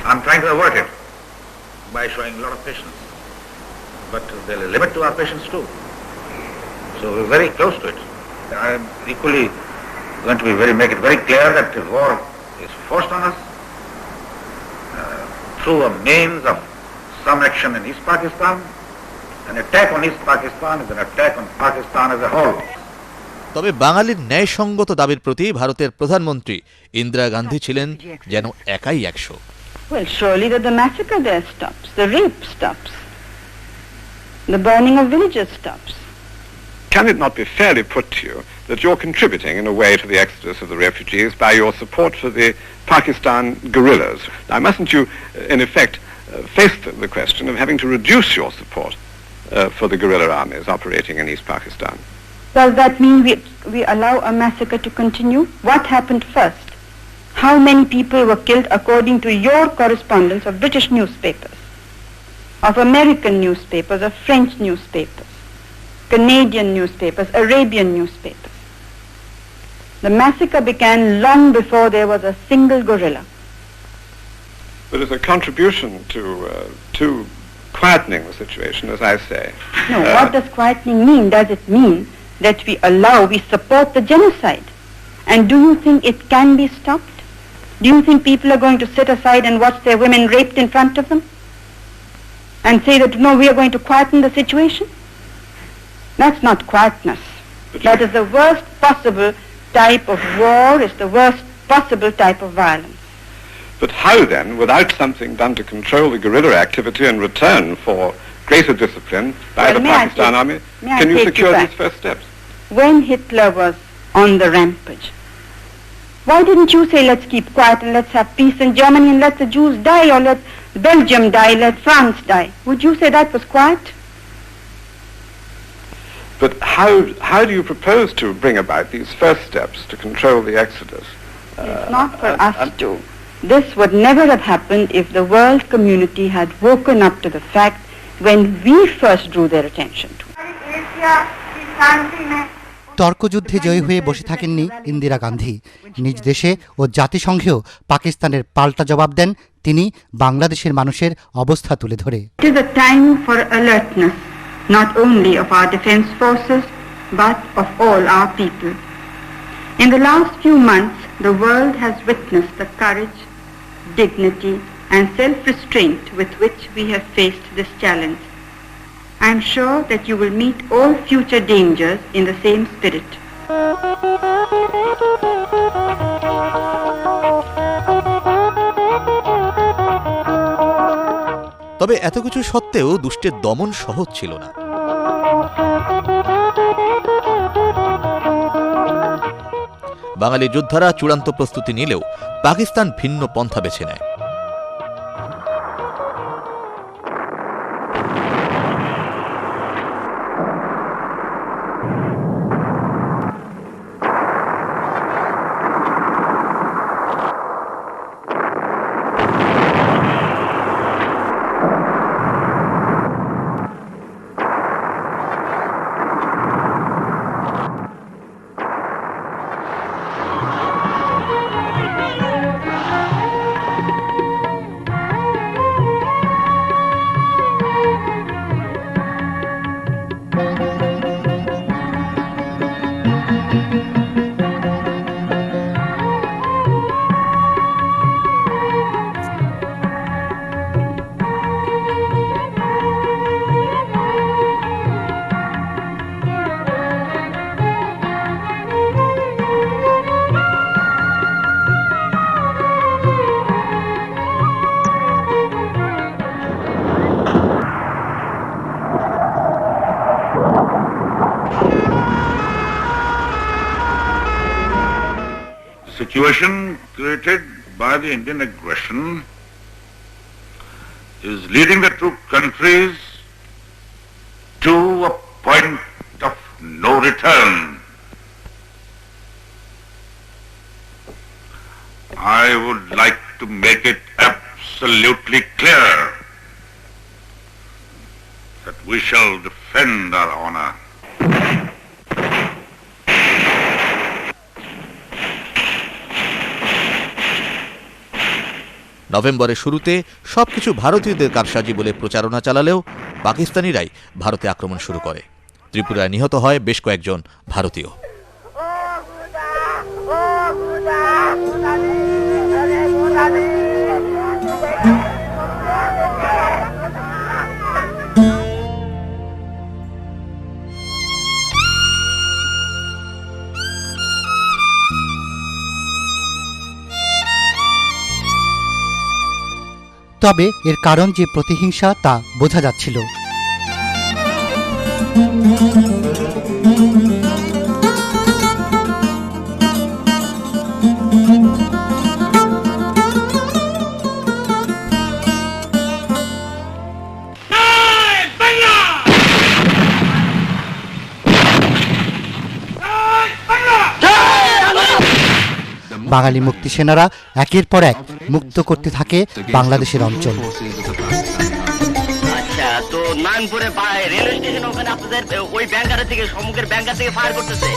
I'm trying to avert it by showing a lot of patience. But there's a limit to our patience too. So we're very close to it. I am equally going to make it very clear that the war is forced on us through a means of some action in East Pakistan. An attack on East Pakistan is an attack on Pakistan as a whole. তবে বাঙালির ন্যায়সঙ্গত দাবির প্রতি ভারতের প্রধানমন্ত্রী ইন্দিরা গান্ধী ছিলেন যেন একাই 100। Well, surely that the massacre there stops, the rape stops, the burning of villages stops. Can it not be fairly put to you that you're contributing in a way to the exodus of the refugees by your support for the Pakistan guerrillas? Now, mustn't you, in effect, face the question of having to reduce your support for the guerrilla armies operating in East Pakistan? Does that mean we allow a massacre to continue? What happened first? How many people were killed according to your correspondence of British newspapers, of American newspapers, of French newspapers, Canadian newspapers, Arabian newspapers? The massacre began long before there was a single guerrilla. But it's a contribution to quietening the situation, as I say. No, what does quietening mean? Does it mean that we support the genocide? And do you think it can be stopped? Do you think people are going to sit aside and watch their women raped in front of them? And say that, no, we are going to quieten the situation? That's not quietness. That is the worst possible type of war, is the worst possible type of violence. But how then, without something done to control the guerrilla activity in return for greater discipline by the Pakistan army, can you secure these first steps? When Hitler was on the rampage, why didn't you say, let's keep quiet and let's have peace in Germany and let the Jews die, or let Belgium die, let France die? Would you say that was quiet? But how do you propose to bring about these first steps to control the exodus? It's not for us to. This would never have happened if the world community had woken up to the fact when we first drew their attention to it. তর্কযুদ্ধে জয়ী হয়ে বসে থাকেননি ইন্দিরা গান্ধী। নিজ দেশে ও জাতিসংঘেও পাকিস্তানের পাল্টা জবাব দেন তিনি বাংলাদেশের মানুষের অবস্থা তুলে ধরে। It is a time for alertness, not only of our defense forces, but of all our people. In the last few months, the world has witnessed the courage, dignity, and self-restraint with which we have faced this challenge. I am sure that you will meet all future dangers in the same spirit. তবে এত কিছু সত্ত্বেও দুষ্টের দমন সহজ ছিল না। বাঙালি যোদ্ধারা চূড়ান্ত প্রস্তুতি নিলেও পাকিস্তান ভিন্ন পন্থা বেছে নেয়। Situation created by the Indian aggression is leading the two countries to a point of no return. I would like to make it absolutely clear that we shall defend our honor. নভেম্বরের শুরুতে সবকিছু ভারতীয়দের কারসাজি বলে প্রচারণা চালালেও পাকিস্তানিরাই ভারতে আক্রমণ শুরু করে। ত্রিপুরায় নিহত হয় বেশ কয়েকজন ভারতীয়। তবে এর কারণ যে প্রতিহিংসা তা বোঝা যাচ্ছিল। বাঙালি মুক্তি সেনারা একের পর এক মুক্ত করতে থাকে বাংলাদেশের অঞ্চল। আচ্ছা, তো নানপুরে রেল স্টেশন ওখানে আপনাদের ওই ব্যাংকার থেকে সম্মুখের ব্যাংকার থেকে ফায়ার করতেছে।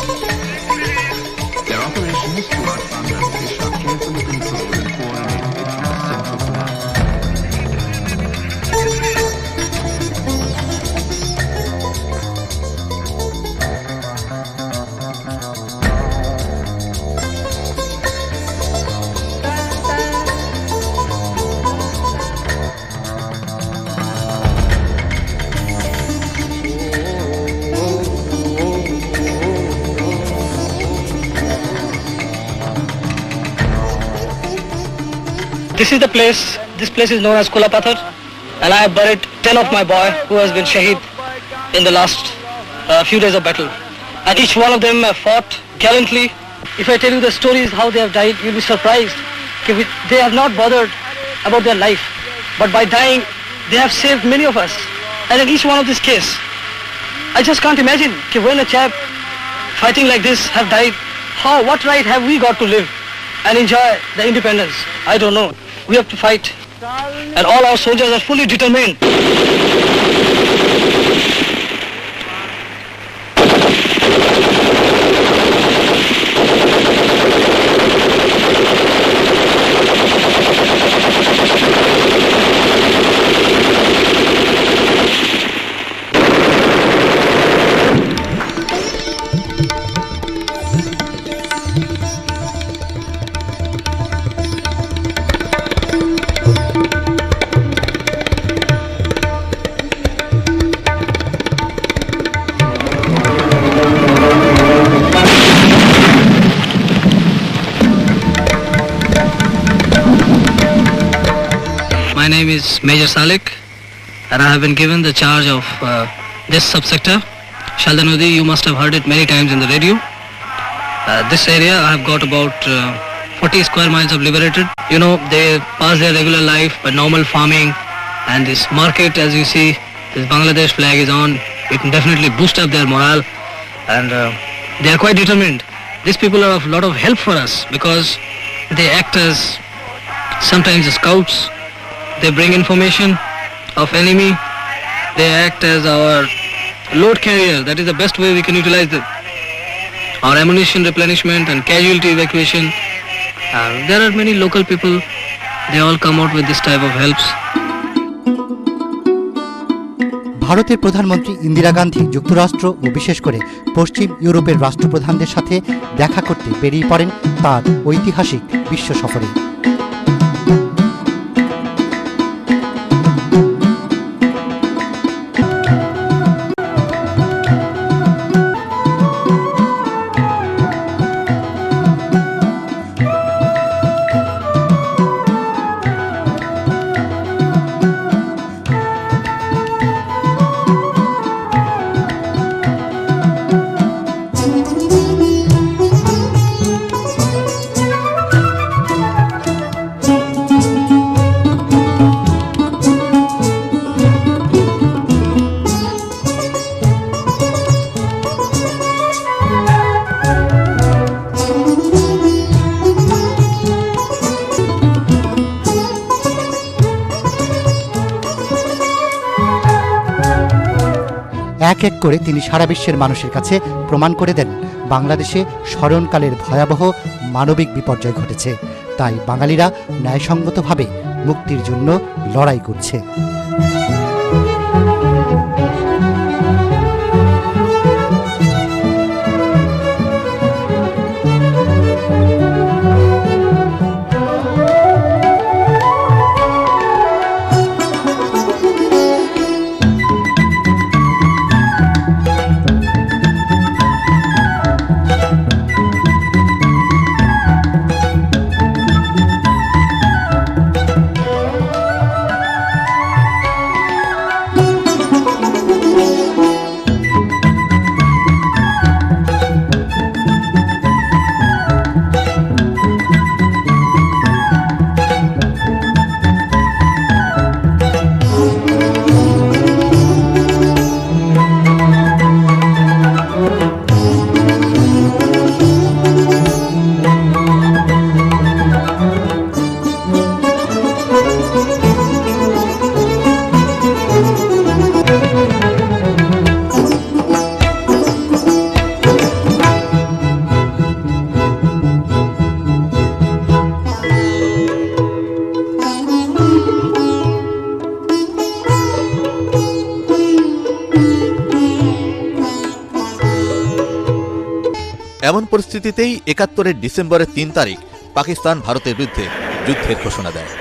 This is the place. This place is known as Kulapathar, and I have buried 10 of my boy who has been shaheed in the last few days of battle. And each one of them fought gallantly. If I tell you the stories how they have died, you'll be surprised. They have not bothered about their life, but by dying, they have saved many of us. And in each one of this case, I just can't imagine when a chap fighting like this have died, what right have we got to live and enjoy the independence? I don't know. We have to fight, and all our soldiers are fully determined. My name is Major Salik, and I have been given the charge of this subsector. Shaldanudi, you must have heard it many times in the radio. This area, I have got about 40 square miles of liberated. You know, they pass their regular life by normal farming, and this market, as you see, this Bangladesh flag is on. It can definitely boost up their morale, and they are quite determined. These people are of a lot of help for us because they act as sometimes the scouts. They bring information of enemy. They act as our load carrier. That is the best way we can utilize our ammunition replenishment and casualty evacuation. There are many local people. They all come out with this type of helps. ভারতের প্রধানমন্ত্রী ইন্দিরা গান্ধী যুক্তরাষ্ট্র ও বিশেষ করে পশ্চিম ইউরোপের রাষ্ট্রপ্রধানদের সাথে দেখা করতে বেরিয়ে পড়েন তার ঐতিহাসিক বিশ্ব সফরে। এক এক করে তিনি সারা বিশ্বের মানুষের কাছে প্রমাণ করে দেন বাংলাদেশে স্মরণকালের ভয়াবহ মানবিক বিপর্যয় ঘটেছে। তাই বাঙালিরা ন্যায়সঙ্গতভাবে মুক্তির জন্য লড়াই করছে। এমন পরিস্থিতিতেই ৭১ ডিসেম্বরের ৩ তারিখ পাকিস্তান ভারতের বিরুদ্ধে যুদ্ধের ঘোষণা দেয়।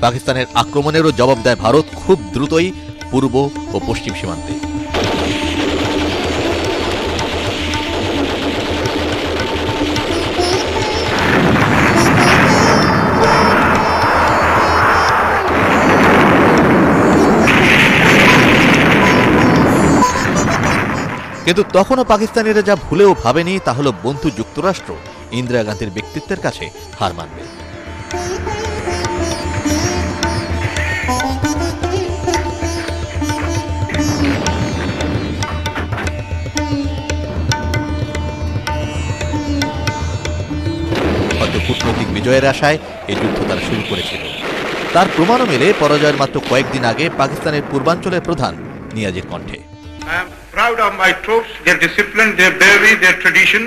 পাকিস্তানের আক্রমণেরও জবাব দেয় ভারত খুব দ্রুতই পূর্ব ও পশ্চিম সীমান্তে। কিন্তু তখনও পাকিস্তানিরা যা ভুলেও ভাবেনি তা হল বন্ধু যুক্তরাষ্ট্র ইন্দিরা গান্ধীর ব্যক্তিত্বের কাছে হার মানবে। কূটনৈতিক বিজয়ের আশায় এই যুদ্ধ তারা শুরু করেছিল। তার প্রমাণও মেলে পরাজয়ের মাত্র কয়েকদিন আগে পাকিস্তানের পূর্বাঞ্চলের প্রধান নিয়াজির কণ্ঠে। I am proud of my troops, their discipline, their bravery, their tradition,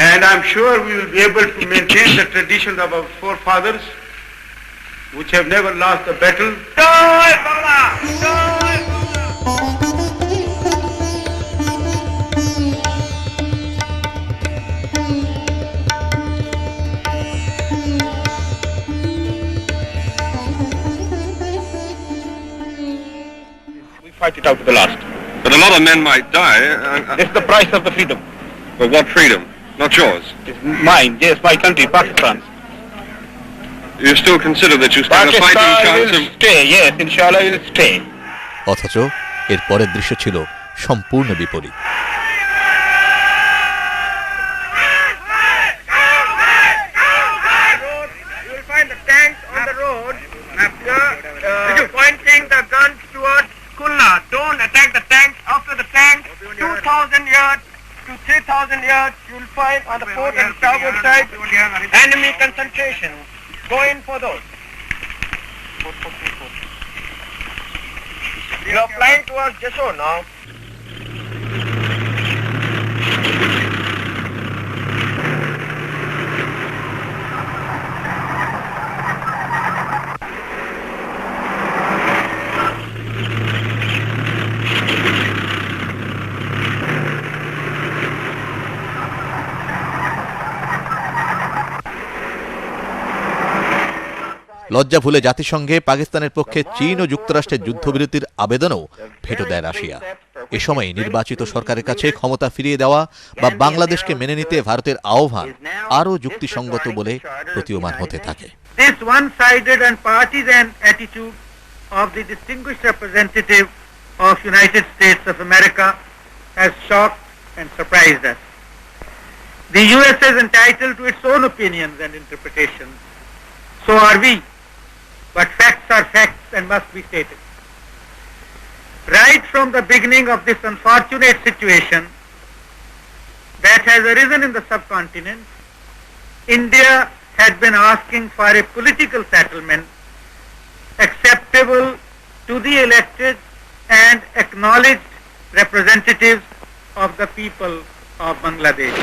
and I am sure we will be able to maintain the traditions of our forefathers, which have never lost a battle. Jai Bangla! Jai Bangla! Fight it out to the last. But a lot of men might die. It's the price of the freedom. But what freedom? Not yours. It's mine, yes, my country, Pakistan. You still consider that you stand a fighting Pakistan chance will of... stay, yes, inshallah will stay. অথচ এর পরের দৃশ্য ছিল সম্পূর্ণ বিপরীত। You will find the tanks on the road pointing the guns towards Kulla. Don't attack the tanks. After the tanks, 2,000 yards to 3,000 yards, you will find on the port and starboard side enemy concentration. Go in for those. You are flying towards Jessore now. লজ্জা ভুলে জাতিসংঘে পাকিস্তানের পক্ষে চীন ও যুক্তরাষ্ট্রের যুদ্ধবিরতির আবেদনও veto দেয় Russia. এ সময় নির্বাচিত সরকারের কাছে ক্ষমতা ফিরিয়ে দেওয়া বা বাংলাদেশকে মেনে নিতে ভারতের আহ্বান আরও যুক্তিসঙ্গত বলে প্রতীয়মান হতে থাকে। This one-sided and partisan attitude of the distinguished representative of United States of America has shocked and surprised us. The USA is entitled to its own opinions and interpretations. So are we. But facts are facts and must be stated. Right from the beginning of this unfortunate situation that has arisen in the subcontinent, India had been asking for a political settlement acceptable to the elected and acknowledged representatives of the people of Bangladesh.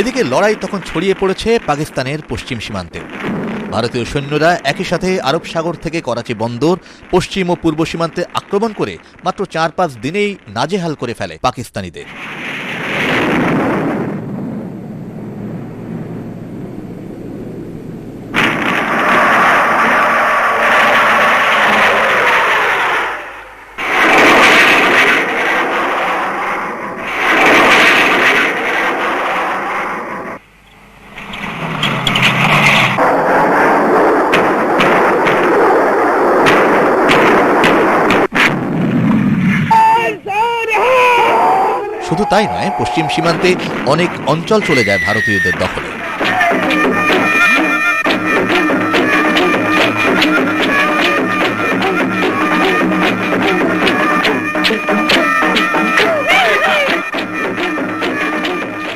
এদিকে লড়াই তখন ছড়িয়ে পড়েছে পাকিস্তানের পশ্চিম সীমান্তে। ভারতীয় সৈন্যরা একই সাথে আরব সাগর থেকে করাচি বন্দর, পশ্চিম ও পূর্ব সীমান্তে আক্রমণ করে মাত্র 4-5 দিনেই নাজেহাল করে ফেলে পাকিস্তানিদের। শুধু তাই নয়, পশ্চিম সীমান্তে অনেক অঞ্চল চলে যায় ভারতীয়দের দখলে।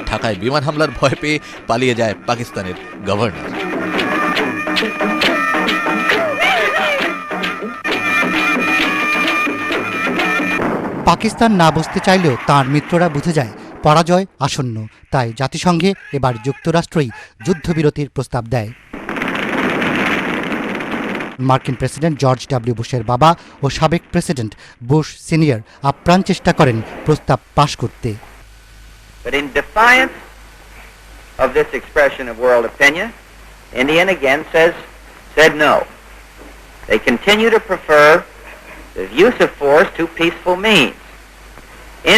ঢাকায় বিমান হামলার ভয় পেয়ে পালিয়ে যায় পাকিস্তানের গভর্নর। পাকিস্তান না বুঝতে চাইলেও তাঁর মিত্ররা বুঝে যায় পরাজয় আসন্ন, তাই জাতিসংঘে এবার যুক্তরাষ্ট্রই যুদ্ধবিরতির প্রস্তাব দেয়। মার্কিন প্রেসিডেন্ট জর্জ ডব্লিউ বুশের বাবা ও সাবেক প্রেসিডেন্ট বুশ সিনিয়র আপ্রাণ চেষ্টা করেন প্রস্তাব পাশ করতে। But in defiance of this expression of world opinion, India again said no. They continue to prefer the use of force to peaceful means.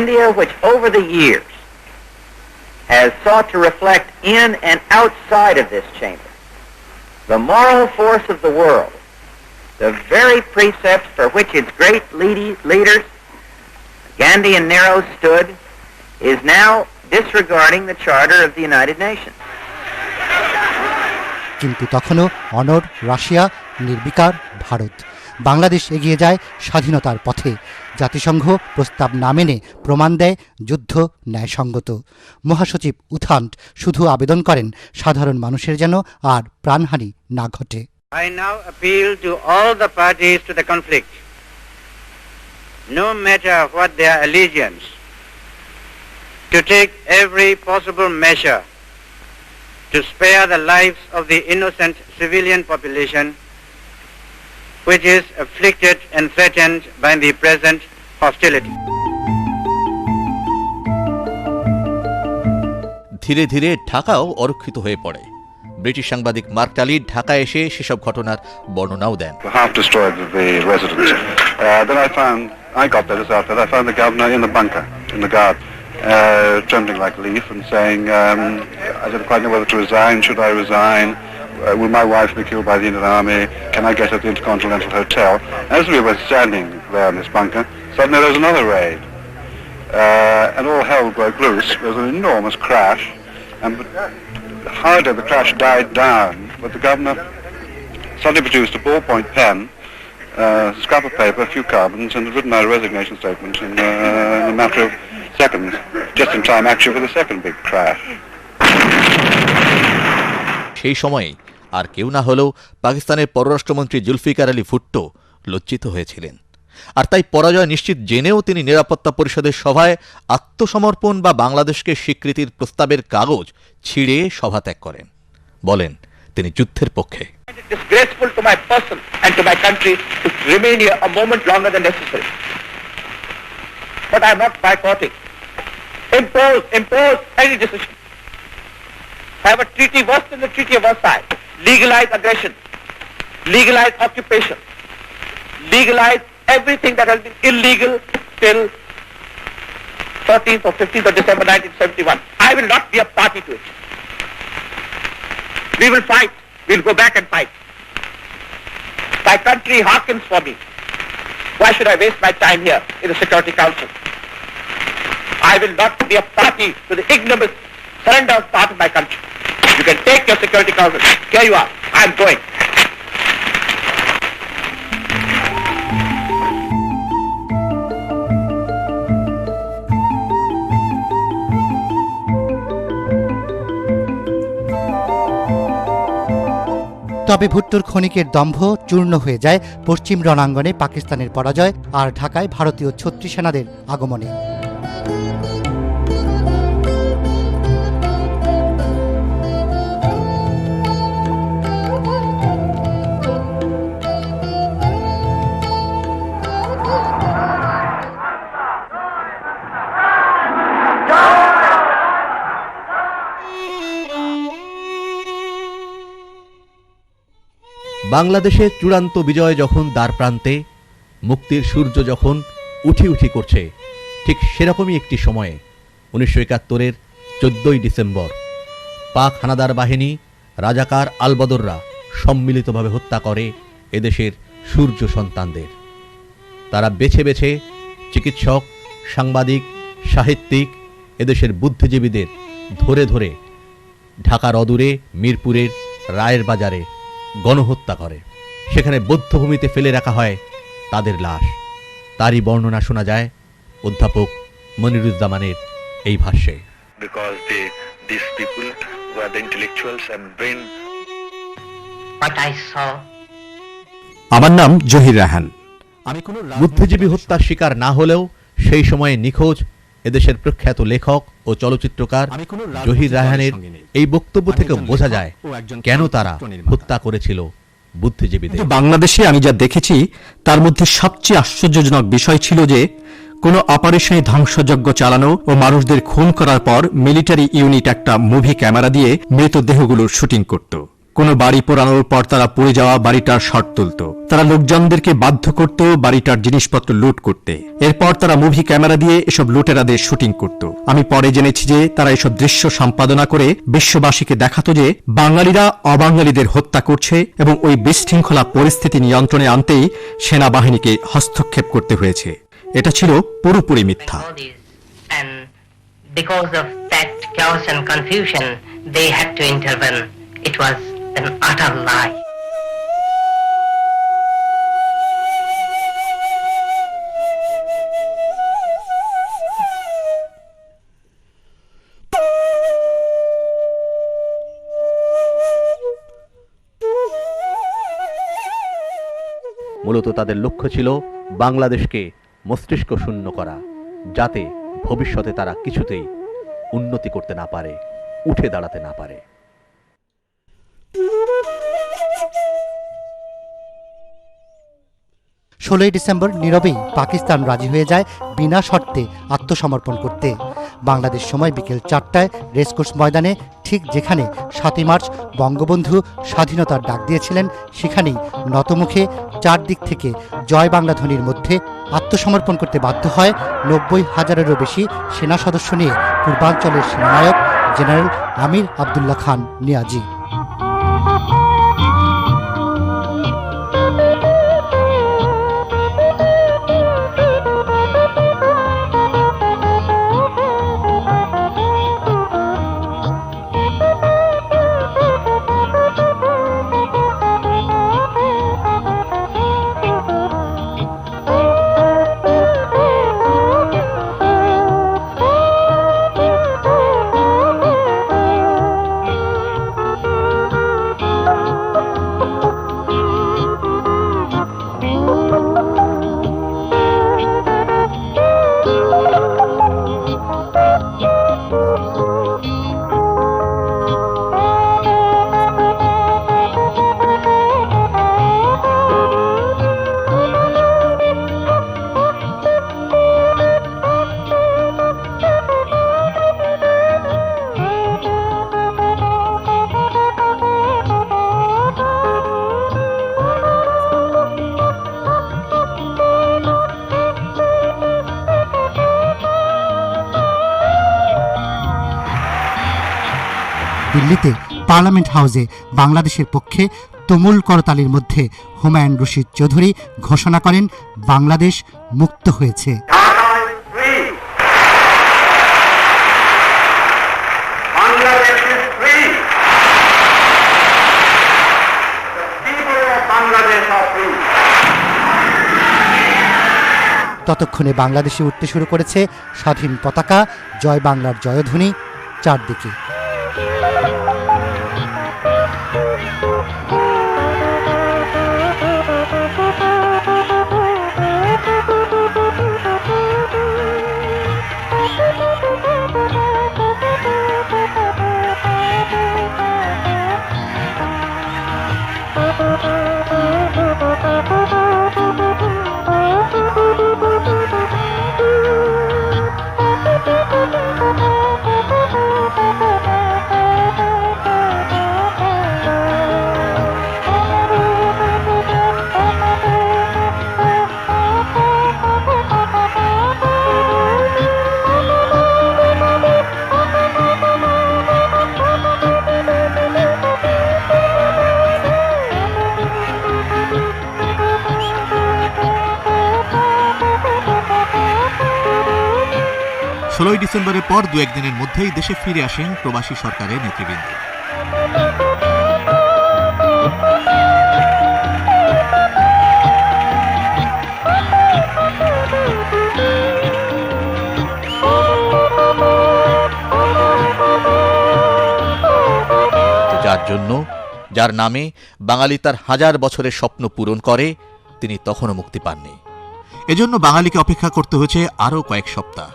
India, which over the years has sought to reflect in and outside of this chamber the moral force of the world, the very precepts for which its great leaders, Gandhi and Nehru, stood, is now disregarding the Charter of the United Nations. কিন্তু তখনও অনড় Russia, নির্বিকার ভারত। বাংলাদেশ এগিয়ে যায় স্বাধীনতার পথে। জাতিসংঘ প্রস্তাব না মেনে প্রমাণ দেয় যুদ্ধ ন্যায়সঙ্গত। মহাসচিব উথান্ট শুধু আবেদন করেন সাধারণ মানুষের যেন আর প্রাণহানি না ঘটে। I now appeal to all the parties to the conflict, no matter what their allegiance, to take every possible measure to spare the lives of the innocent civilian population which is afflicted and threatened by the present hostility. ধীরে ধীরে ঢাকাও অরক্ষিত হয়ে পড়ে। British সাংবাদিক mark টালি ঢাকায় এসে সেসব ঘটনার বর্ণনাও দেন। Half destroyed the residence. Then I got there this afternoon. I found the governor in the bunker, in the guard, trembling like a leaf and saying, I didn't quite know whether to resign. Should I resign? Will my wife be killed by the Indian Army? Can I get at the Intercontinental Hotel? As we were standing there in this bunker, suddenly there was another raid. And all hell broke loose. There was an enormous crash. And hardly the crash died down, but the governor suddenly produced a ballpoint pen, a scrap of paper, a few carbons, and had written out a resignation statement in a matter of seconds, just in time actually for the second big crash. সেই সময়ে আর কেউ না হলেও পাকিস্তানের পররাষ্ট্রমন্ত্রী জুলফিকার আলী ভুট্টো লজ্জিত হয়েছিলেন। আর তাই পরাজয় নিশ্চিত জেনেও তিনি নিরাপত্তা পরিষদের সভায় আত্মসমর্পণ বা বাংলাদেশকে স্বীকৃতির প্রস্তাবের কাগজ ছিঁড়ে সভা ত্যাগ করেন। বলেন তিনি যুদ্ধের পক্ষে। Disgraceful to my person and to my country to remain here a moment longer than necessary. But I am not boycotting. Impose any decision. Have a treaty worse than the Treaty of Versailles. Legalize aggression. Legalize occupation. Legalize everything that has been illegal till 13th or 15th of December 1971. I will not be a party to it. We will fight. We'll go back and fight. My country hearkens for me. Why should I waste my time here in the Security Council? I will not be a party to the ignominious surrender of part of my country. You can take your Security Council. Here you are. I'm going. তবে ভুট্টোর ক্ষণিকের দম্ভ চূর্ণ হয়ে যায় পশ্চিম রণাঙ্গনে পাকিস্তানের পরাজয় আর ঢাকায় ভারতীয় ৩৬ সেনাদের আগমনে। বাংলাদেশের চূড়ান্ত বিজয় যখন দ্বার প্রান্তে, মুক্তির সূর্য যখন উঠি উঠি করছে, ঠিক সেরকমই একটি সময়ে 1971-এর 14ই ডিসেম্বর পাক হানাদার বাহিনী, রাজাকার আলবদররা সম্মিলিতভাবে হত্যা করে এদেশের সূর্য সন্তানদের। তারা বেছে বেছে চিকিৎসক, সাংবাদিক, সাহিত্যিক, এদেশের বুদ্ধিজীবীদের ধরে ধরে ঢাকার অদূরে মিরপুরের রায়ের বাজারে গণহত্যা করে। সেখানে বধ্যভূমিতে ফেলে রাখা হয় তাদের লাশ। তারই বর্ণনা শোনা যায় অধ্যাপক মনিরুজ্জামানের এই ভাষ্যে। আমার নাম জহির রায়হান। আমি কোনো বুদ্ধিজীবী হত্যার শিকার না হলেও সেই সময়ে নিখোঁজ এদেশের প্রখ্যাত লেখক ও চলচ্চিত্রকার জহির রায়হানের এই বক্তব্য থেকে বোঝা যায় কেন তারা হত্যা করেছিল বুদ্ধিজীবীদের। বাংলাদেশে আমি যা দেখেছি তার মধ্যে সবচেয়ে আশ্চর্যজনক বিষয় ছিল যে কোনো অপারেশনে ধ্বংসযজ্ঞ চালানো ও মানুষদের খুন করার পর মিলিটারি ইউনিট একটা মুভি ক্যামেরা দিয়ে মৃতদেহগুলোর শুটিং করত। কোনো বাড়ি পোড়ানোর পর তারা পুড়ে যাওয়া বাড়িটার শট তুলত। তারা লোকজনদেরকে বাধ্য করত বাড়িটার জিনিসপত্র লুট করতে। এরপর তারা মুভি ক্যামেরা দিয়ে এসব লুটেরাদের শুটিং করত। আমি পরে জেনেছি যে তারা এসব দৃশ্য সম্পাদনা করে বিশ্ববাসীকে দেখাতো যে বাঙালিরা অবাঙালিদের হত্যা করছে এবং ওই বিশৃঙ্খলা পরিস্থিতি নিয়ন্ত্রণে আনতেই সেনাবাহিনীকে হস্তক্ষেপ করতে হয়েছে। এটা ছিল পুরোপুরি মিথ্যা। Because of that chaos and confusion, they had to intervene. It was an utter lie. মূলত তাদের লক্ষ্য ছিল বাংলাদেশকে মস্তিষ্ক শূন্য করা, যাতে ভবিষ্যতে তারা কিছুতেই উন্নতি করতে না পারে, উঠে দাঁড়াতে না পারে। 16ই ডিসেম্বর নীরবেই পাকিস্তান রাজি হয়ে যায় বিনা শর্তে আত্মসমর্পণ করতে। বাংলাদেশ সময় বিকেল 4টায় রেসকোর্স ময়দানে, ঠিক যেখানে 7ই মার্চ বঙ্গবন্ধু স্বাধীনতার ডাক দিয়েছিলেন, সেখানেই নতমুখে চারদিক থেকে জয় বাংলা ধ্বনির মধ্যে আত্মসমর্পণ করতে বাধ্য হয় 90,000-এরও বেশি সেনা সদস্য নিয়ে পূর্বাঞ্চলের সেনানায়ক জেনারেল আমির আবদুল্লাহ খান নিয়াজি। দিল্লিতে পার্লামেন্ট হাউসে বাংলাদেশের পক্ষে তুমুল করতালির মধ্যে হুমায়ুন রশিদ চৌধুরী ঘোষণা করেন বাংলাদেশ মুক্ত হয়েছে। ততক্ষণে বাংলাদেশে উঠতে শুরু করেছে স্বাধীন পতাকা, জয় বাংলার জয়ধ্বনি চারদিকে। ষোলোই ডিসেম্বরের পর দু একদিনের মধ্যেই দেশে ফিরে আসেন প্রবাসী সরকারের নেতৃবৃন্দ। যার জন্য, যার নামে বাঙালি তার হাজার বছরের স্বপ্ন পূরণ করে, তিনি তখনও মুক্তি পাননি। এজন্য বাঙালিকে অপেক্ষা করতে হয়েছে আরও কয়েক সপ্তাহ।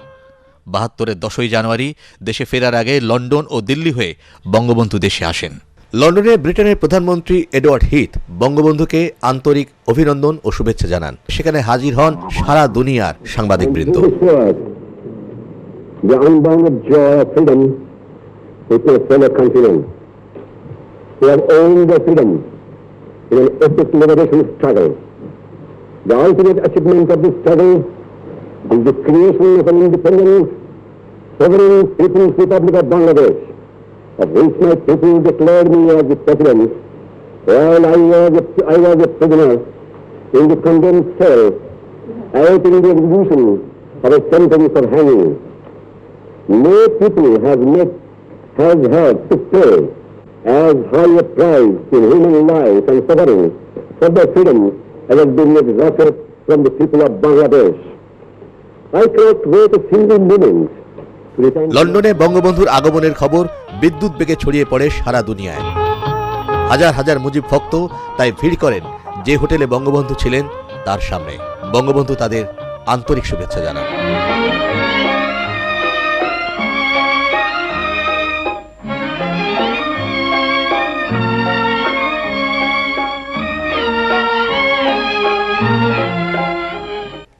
৭২-এর 10ই জানুয়ারি দেশে ফেরার আগে লন্ডন ও দিল্লি হয়ে বঙ্গবন্ধু দেশে আসেন। লন্ডনে ব্রিটেনের প্রধানমন্ত্রী এডওয়ার্ড হিথ বঙ্গবন্ধুকে আন্তরিক অভিনন্দন ও শুভেচ্ছা জানান। সেখানে হাজির হন সারা দুনিয়ার সাংবাদিকবৃন্দ। The ultimate achievement of this struggle is the creation of an independent, sovereign People's Republic of Bangladesh, of which my people declared me as the president, while I was a prisoner in the condemned cell, awaiting the execution of a sentence of hanging. No people has had to pay as high a price in human life and suffering for their freedom as has been exacted from the people of Bangladesh. I cannot wait a single moment. লন্ডনে বঙ্গবন্ধুর আগমনের খবর বিদ্যুৎ বেগে ছড়িয়ে পড়ে সারা দুনিয়ায়। হাজার হাজার মুজিব ভক্ত তাই ভিড় করেন যে হোটেলে বঙ্গবন্ধু ছিলেন তার সামনে। বঙ্গবন্ধু তাদের আন্তরিক শুভেচ্ছা জানান।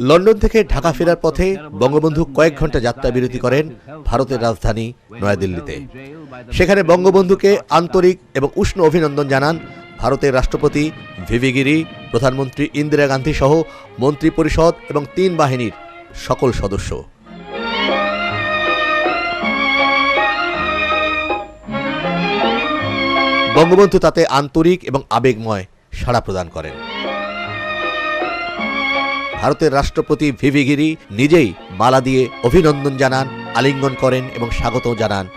লন্ডন থেকে ঢাকা ফেরার পথে বঙ্গবন্ধু কয়েক ঘন্টা যাত্রা বিরতি করেন ভারতের রাজধানী নয়াদিল্লিতে। সেখানে বঙ্গবন্ধুকে আন্তরিক এবং উষ্ণ অভিনন্দন জানান ভারতের রাষ্ট্রপতি ভিভি গিরি, প্রধানমন্ত্রী ইন্দিরা গান্ধী সহ মন্ত্রী পরিষদ এবং 3 বাহিনীর সকল সদস্য। বঙ্গবন্ধু তাতে আন্তরিক এবং আবেগময় সাড়া প্রদান করেন। ভারতের রাষ্ট্রপতি ভিভি গিরি নিজেই মালা দিয়ে অভিনন্দন জানান, আলিঙ্গন করেন এবং স্বাগত জানান।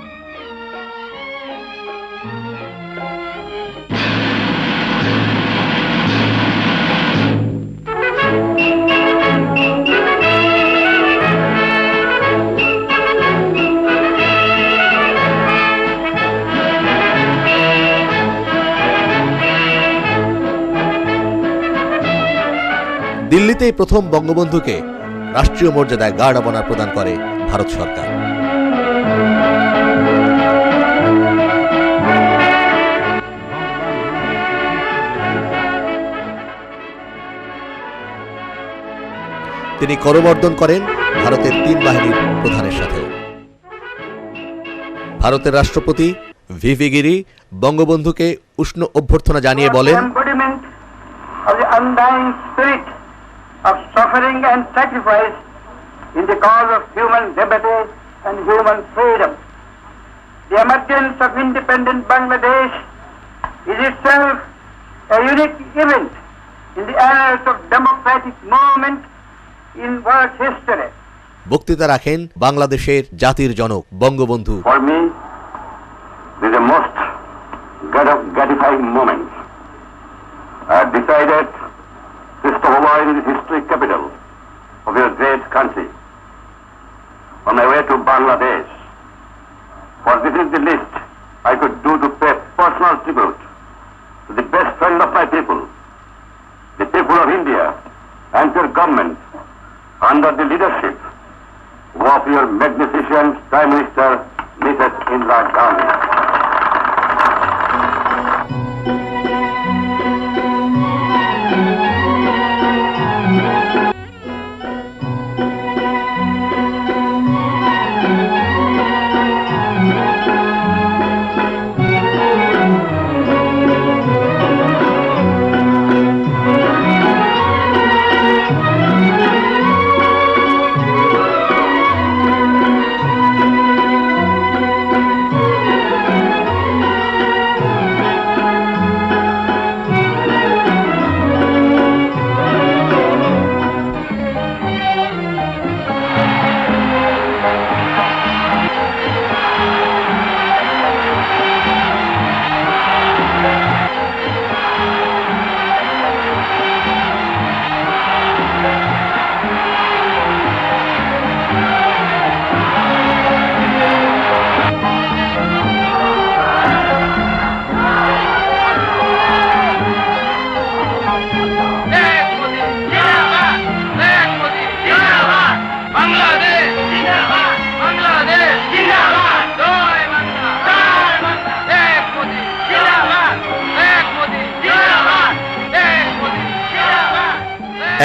দিল্লিতেই প্রথম বঙ্গবন্ধুকে রাষ্ট্রীয় মর্যাদায় গার্ড অব অনার প্রদান করে ভারত সরকার। তিনি করমর্দন করেন ভারতের 3 বাহিনীর প্রধানের সাথে। ভারতের রাষ্ট্রপতি ভিভি গিরি বঙ্গবন্ধুকে উষ্ণ অভ্যর্থনা জানিয়ে বলেন, of suffering and sacrifice in the cause of human liberty and human freedom. The emergence of independent Bangladesh is itself a unique event in the annals of democratic movement in world history. বক্তৃতা রাখেন বাংলাদেশের জাতির জনক Bangabandhu. For me, this is a most gratifying moment. I have decided to stop over in the historic capital of your great country on my way to Bangladesh. For this is the least I could do to pay personal tribute to the best friend of my people, the people of India, and your government under the leadership of your magnificent Prime Minister, Mrs. Indira Gandhi.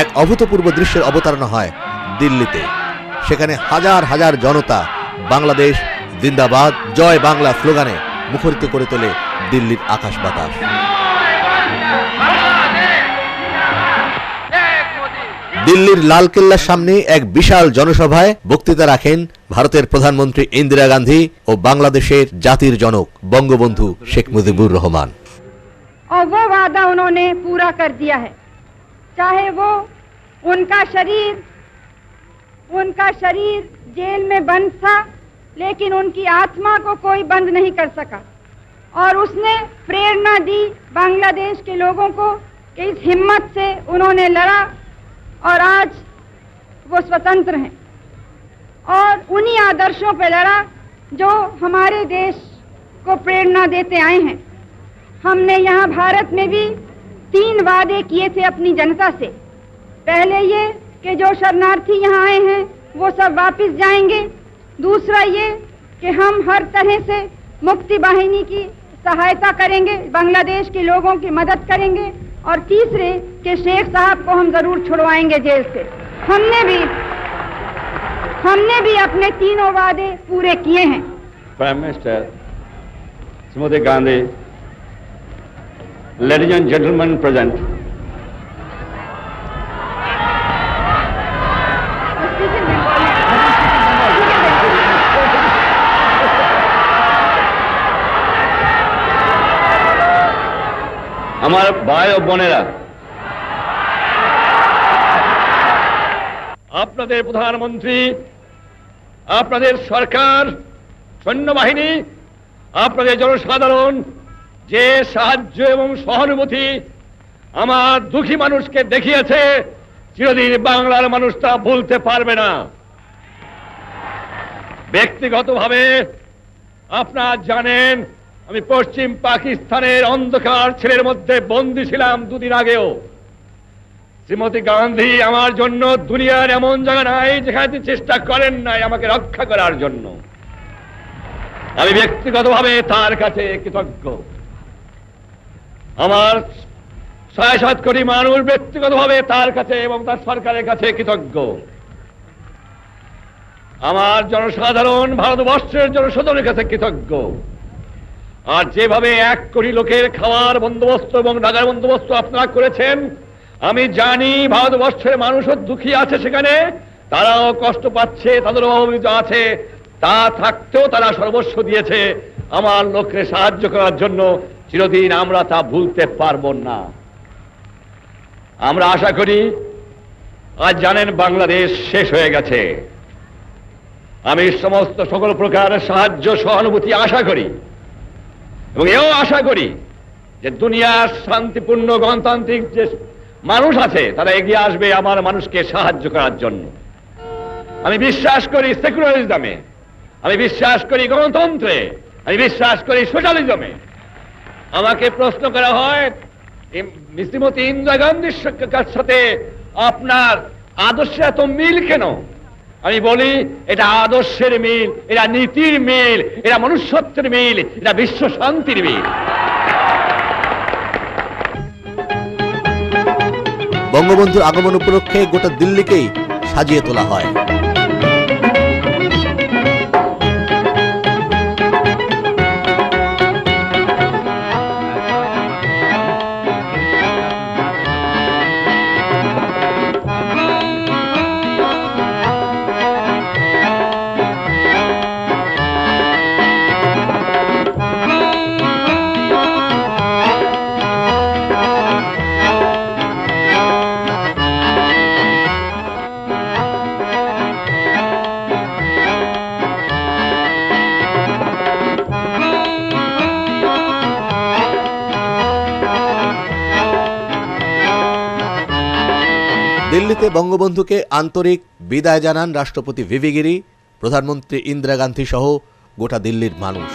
এক অভূতপূর্ব দৃশ্যের অবতারণা হয় দিল্লিতে। সেখানে হাজার হাজার জনতা বাংলাদেশ জিন্দাবাদ জয় বাংলা স্লোগানে মুখরিত করে তোলে দিল্লির আকাশ বাতাস। দিল্লির লালকেল্লার সামনে এক বিশাল জনসভায় বক্তৃতা রাখেন ভারতের প্রধানমন্ত্রী ইন্দিরা গান্ধী ও বাংলাদেশের জাতির জনক বঙ্গবন্ধু শেখ মুজিবুর রহমান। और वो वादा उन्होंने पूरा कर दिया है, चाहे वो उनका शरीर जेल में बंद था, लेकिन उनकी आत्मा को कोई बंद नहीं कर सका। और उसने प्रेरणा दी बांग्लादेश के लोगों को कि इस हिम्मत से उन्होंने लड़ा और आज वो स्वतंत्र हैं। और उन्हीं आदर्शों पर लड़ा जो हमारे देश को प्रेरणा देते आए हैं। हमने यहाँ भारत में भी 3 वादे किए थे अपनी जनता से। पहले ये कि जो शरणार्थी यहाँ आए हैं वो सब वापस जाएंगे। दूसरा ये कि हम हर तरह से मुक्ति वाहिनी की सहायता करेंगे, बांग्लादेश के लोगों की मदद करेंगे। और तीसरे कि शेख साहब को हम जरूर छुड़वाएंगे जेल से। हमने भी अपने 3 वादे पूरे किए हैं। Prime minister Shrimati Gandhi, ladies and gentlemen present, আমার ভাই ও বোনেরা, আপনাদের প্রধানমন্ত্রী, আপনাদের সরকার, সৈন্যবাহিনী, আপনাদের জনসাধারণ যে সাহায্য এবং সহানুভূতি আমার দুঃখী মানুষকে দেখিয়েছে, চিরদিন বাংলার মানুষ তা ভুলতে পারবে না। ব্যক্তিগতভাবে আপনারা জানেন আমি পশ্চিম পাকিস্তানের অন্ধকার ছেলের মধ্যে বন্দী ছিলাম 2 দিন আগেও। শ্রীমতী গান্ধী আমার জন্য দুনিয়ার এমন জায়গা নাই যেখানে চেষ্টা করেন নাই আমাকে রক্ষা করার জন্য। আমি ব্যক্তিগতভাবে তার কাছে কৃতজ্ঞ। আমার 7.5 কোটি মানুষ ব্যক্তিগতভাবে তার কাছে এবং তার সরকারের কাছে কৃতজ্ঞ। আমার জনসাধারণ ভারতবর্ষের জনসাধারণের কাছে কৃতজ্ঞ। আর যেভাবে 1 কোটি লোকের খাওয়ার বন্দোবস্ত এবং ঢাকার বন্দোবস্ত আপনারা করেছেন, আমি জানি ভারতবর্ষের মানুষও দুঃখী আছে, সেখানে তারাও কষ্ট পাচ্ছে, তাদেরও অভাব আছে, তা থাকতেও তারা সর্বস্ব দিয়েছে। আমার লোককে সাহায্য করার জন্য চিরদিন আমরা তা ভুলতে পারব না। আমরা আশা করি, আজ জানেন বাংলাদেশ শেষ হয়ে গেছে। আমি সমস্ত সকল প্রকার সাহায্য সহানুভূতি আশা করি এবং এও আশা করি যে দুনিয়ার শান্তিপূর্ণ গণতান্ত্রিক যে মানুষ আছে তারা এগিয়ে আসবে আমার মানুষকে সাহায্য করার জন্য। আমি বিশ্বাস করি সেকুলারিজমে, আমি বিশ্বাস করি গণতন্ত্রে, আমি বিশ্বাস করি সোশ্যালিজমে। আমাকে প্রশ্ন করা হয় শ্রীমতী ইন্দিরা গান্ধীর সাথে আপনার আদর্শে এত মিল কেন? আমি বলি এটা আদর্শের মিল, এটা নীতির মিল, এটা মনুষ্যত্বের মিল, এটা বিশ্ব শান্তির মিল। বঙ্গবন্ধুর আগমন উপলক্ষে গোটা দিল্লিকেই সাজিয়ে তোলা হয়। দিল্লিতে বঙ্গবন্ধুকে আন্তরিক বিদায় জানান রাষ্ট্রপতি ভিভি গিরি, প্রধানমন্ত্রী ইন্দিরা গান্ধী সহ গোটা দিল্লির মানুষ।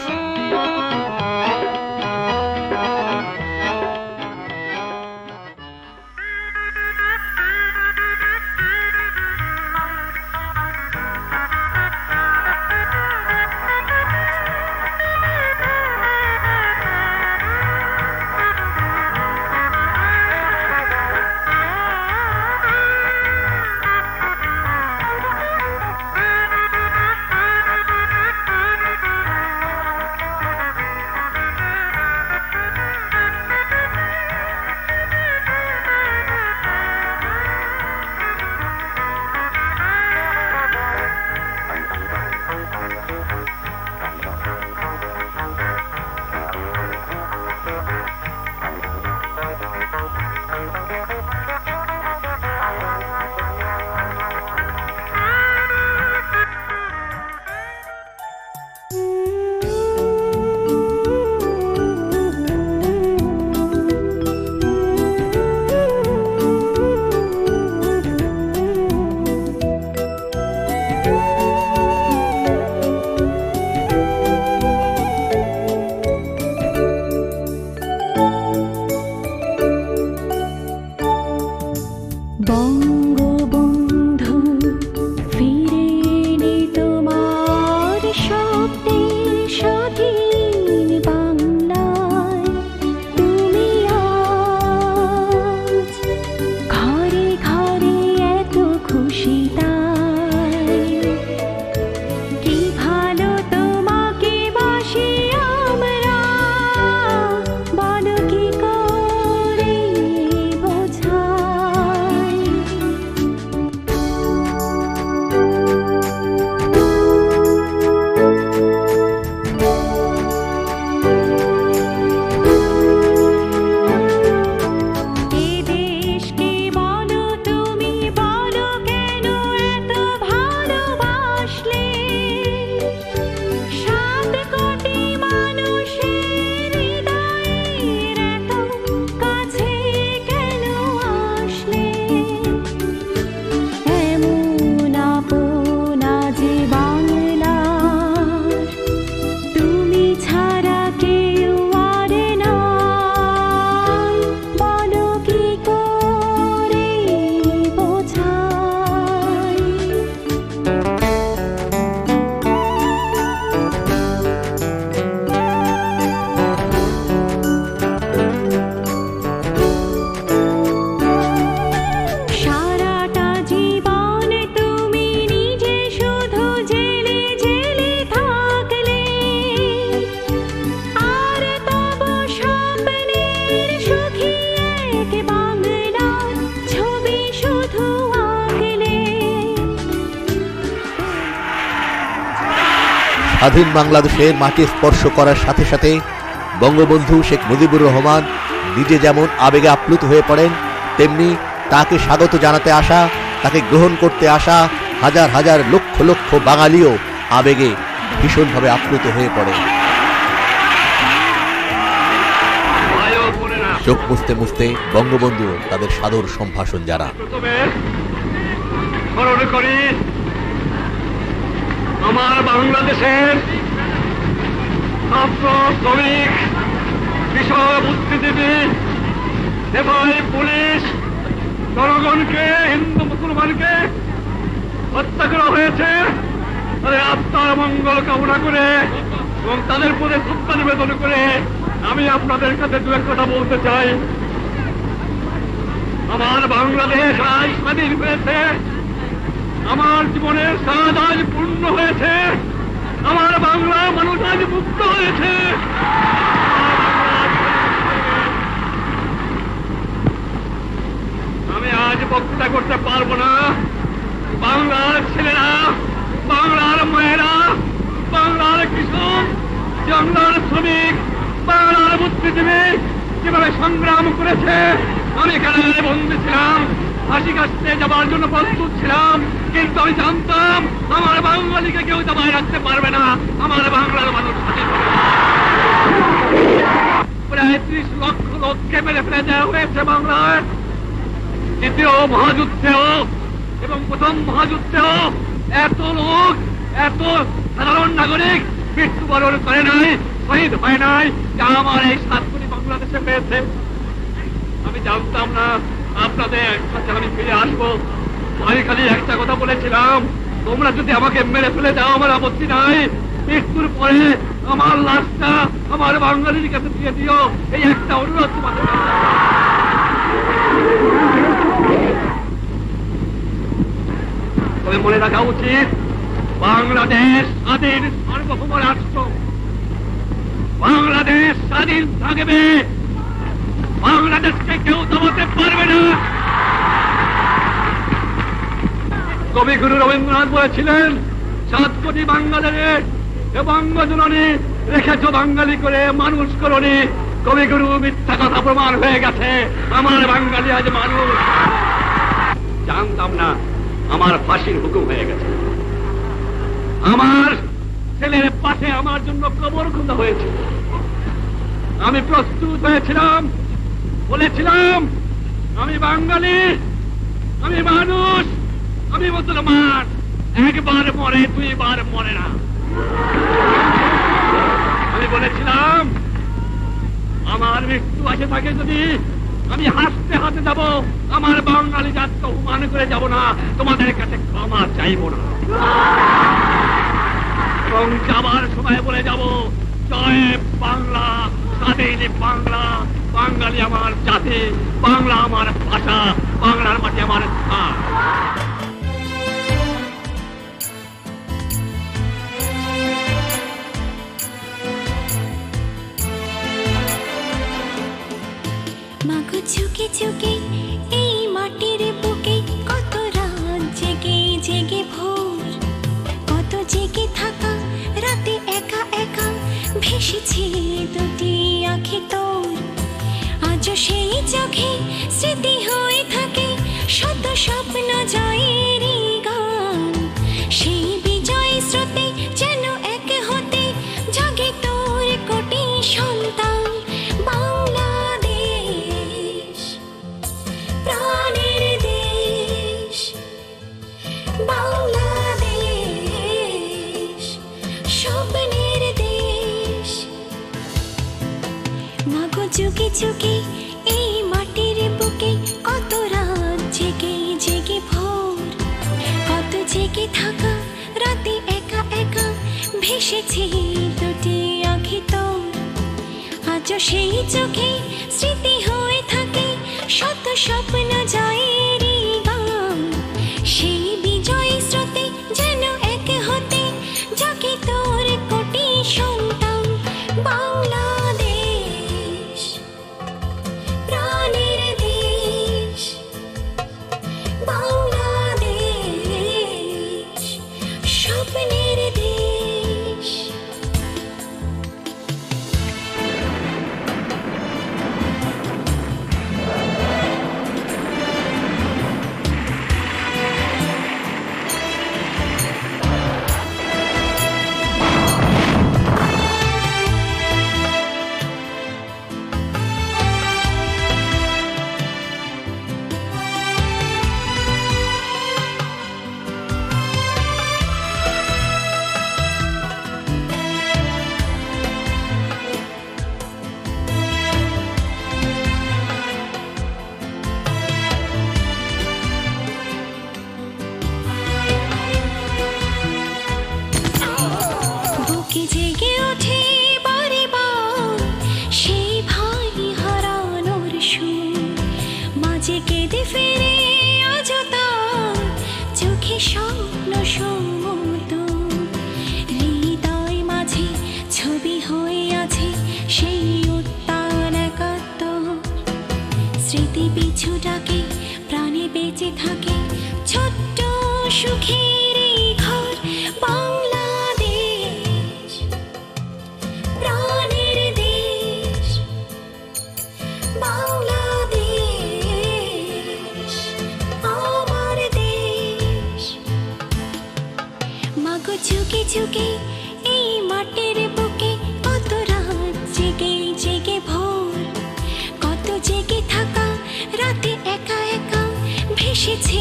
স্বাধীন বাংলাদেশের মাটি স্পর্শ করার সাথে সাথে বঙ্গবন্ধু শেখ মুজিবুর রহমান নিজে যেমন আবেগে আপ্লুত হয়ে পড়েন, তেমনি তাকে স্বাগত জানাতে আসা, তাকে গ্রহণ করতে আসা হাজার হাজার লক্ষ লক্ষ বাঙালিও আবেগে ভীষণভাবে আপ্লুত হয়ে পড়ে। চোখ মুছতে মুছতে বঙ্গবন্ধু তাদের সাদর সম্ভাষণ জানান। স্মরণ করি আমার বাংলাদেশের ছাত্র, শ্রমিক, কৃষক, বুদ্ধিজীবী, সেবাই, পুলিশ, জনগণকে, হিন্দু মুসলমানকে হত্যা করা হয়েছে। তাদের আত্মার মঙ্গল কামনা করে এবং তাদের প্রতি শ্রদ্ধা নিবেদন করে আমি আপনাদের কাছে দু এক কথা বলতে চাই। আমার বাংলাদেশ আজ স্বাধীন হয়েছে, আমার জীবনের স্বাদ আজ পূর্ণ হয়েছে, আমার বাংলা মানুষ আজ মুক্ত হয়েছে। আমি আজ বক্তৃতা করতে পারবো না। বাংলার ছেলেরা, বাংলার মায়েরা, বাংলার কৃষক, বাংলার শ্রমিক, বাংলার বুদ্ধিজীবী যেভাবে সংগ্রাম করেছে, আমি এখানে বন্দী ছিলাম, ফাঁসি কাটতে যাবার জন্য প্রস্তুত ছিলাম, কিন্তু আমি জানতাম আমার বাঙালিকে কেউ দাবায় রাখতে পারবে না, আমার বাংলার মানুষ স্বাধীন হবে। প্রায় 30 লক্ষ লোককে মেরে ফেলে দেওয়া হয়েছে বাংলায়। দ্বিতীয় মহাযুদ্ধেও এবং প্রথম মহাযুদ্ধেও এত লোক, এত সাধারণ নাগরিক মৃত্যুবরণ করে নাই, শহীদ হয় নাই, যা আমার এই 7 কোটি বাংলাদেশে পেয়েছে। আমি জানতাম না আপনাদের কাছে আমি ফিরে আসবো। আমি খালি একটা কথা বলেছিলাম, তোমরা যদি আমাকে মেরে ফেলে দাও আমার আপত্তি নাই, মৃত্যুর পরে আমার লাশটা আমার বাঙালির কাছে দিয়ে দিও, এই একটা অনুরোধ তোমাদের। তবে মনে রাখা উচিত, বাংলাদেশ স্বাধীন সার্বভৌম রাষ্ট্র, বাংলাদেশ স্বাধীন থাকবে, বাংলাদেশকে কেউ দমাতে পারবে না। কবিগুরু রবীন্দ্রনাথ বলেছিলেন, 7 কোটি বাঙালিরে বঙ্গজননী রেখেছ বাঙালি করে মানুষ করনি। কবিগুরু মিথ্যা কথা প্রমাণ হয়ে গেছে, আমার বাঙালি আজ মানুষ। জানতাম না আমার ফাঁসির হুকুম হয়ে গেছে, আমার ছেলের পাশে আমার জন্য কবর খোঁজা হয়েছে। আমি প্রস্তুত হয়েছিলাম, বলেছিলাম আমি বাঙালি, আমি মানুষ, আমি মুসলমান, একবার মরে 2 বার মরে না। আমি বলেছিলাম আমার মৃত্যু আসে থাকে যদি আমি হাসতে হাতে যাব, আমার বাঙালি জাতকে অপমান করে যাব না, তোমাদের কাছে ক্ষমা চাইব না। এবং যাবার সময় বলে যাব, জয় বাংলা, স্বাধীন বাংলা, বাঙালি আমার জাতি, বাংলা আমার ভাষা, বাংলার মাটি আমার স্থান। মাগো ঝুঁকে ঝুঁকে এই মাটির বুকে কত রাত জেগে জেগে ভোর, কত জেগে থাকা রাতে একা একা ভেসেছে 2টি আঁখি তোর। আজও সেই চোখে স্মৃতি হয়ে থাকে শত স্বপ্ন জয়েরই গান, সেই বিজয় স্রোতে যেন এক হতে জাগে তোর কোটি সন্তান। বাংলাদেশ প্রাণের দেশ, বাংলাদেশ স্বপ্নের দেশ। মাগো চুকে চুকে এই মাটির বুকে কত রাত জেগে জেগে ভোর, কত জেগে থাকা রাতে একা একা ভেসেছে 2টি আঁখি তোর। আজও সেই চোখে স্মৃতি হয়ে থাকে শত স্বপ্ন জয়েরই গান, সেই বিজয় স্রোতে যেন এক হতে জাগে তোর কোটি সন্তান। বাংলাদেশ প্রাণের দেশ, বাংলাদেশ স্বপ্নের দেশ। ভেসেছে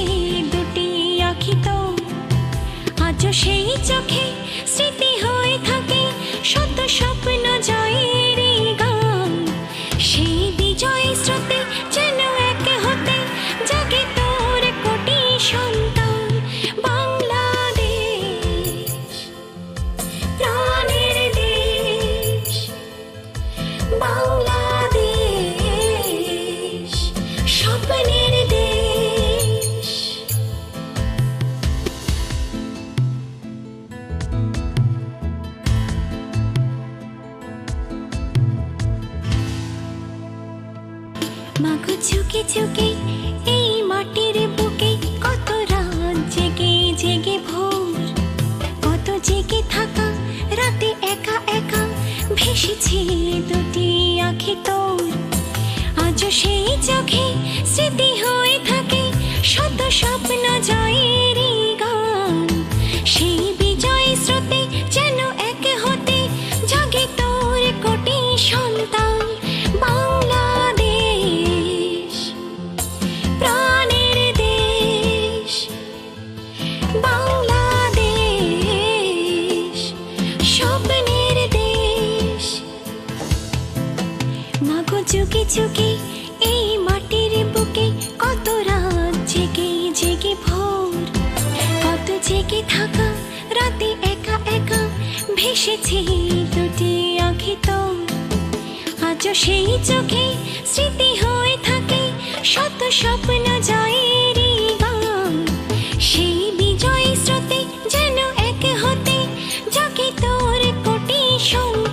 দুটি আঁখি তোর আজও সেই চোখে স্মৃতি হয়ে থাকে শত স্বপ্ন জয়ের গান সেই বিজয় স্রোতে যেন এক হতে জাগে তোর কোটি সন্তান বাংলাদেশ প্রাণের দেশ বাংলাদেশ স্বপ্নের দেশ মাগো ঝুঁকে ঝুঁকে এই মাটির বুকে কত রাত জেগে জেগে ভোর কত জেগে থাকা রাতে একা একা ভেসেছে দুটি আঁখি তোর আজও সেই চোখে স্মৃতি হয়ে থাকে শত স্বপ্ন জয়ের গান সেই বিজয় স্রোতে যেন এক হতে জাগে তোর কোটি সন্তান বাংলাদেশ প্রাণের দেশ বাংলাদেশ স্বপ্নের দেশ মাগো যুগে যুগে এই মাটির বুকে কত রাত জেগে জেগে ভোর কত জেগে থাকা রাতে একা একা ভেসেছে দুটি আঁখি তোর আজও সেই চোখে স্মৃতি হয়ে থাকে শত স্বপ্ন জয়ের গান সেই বিজয় স্রোতে যেন এক হতে জাগে তোর কোটি সন্তান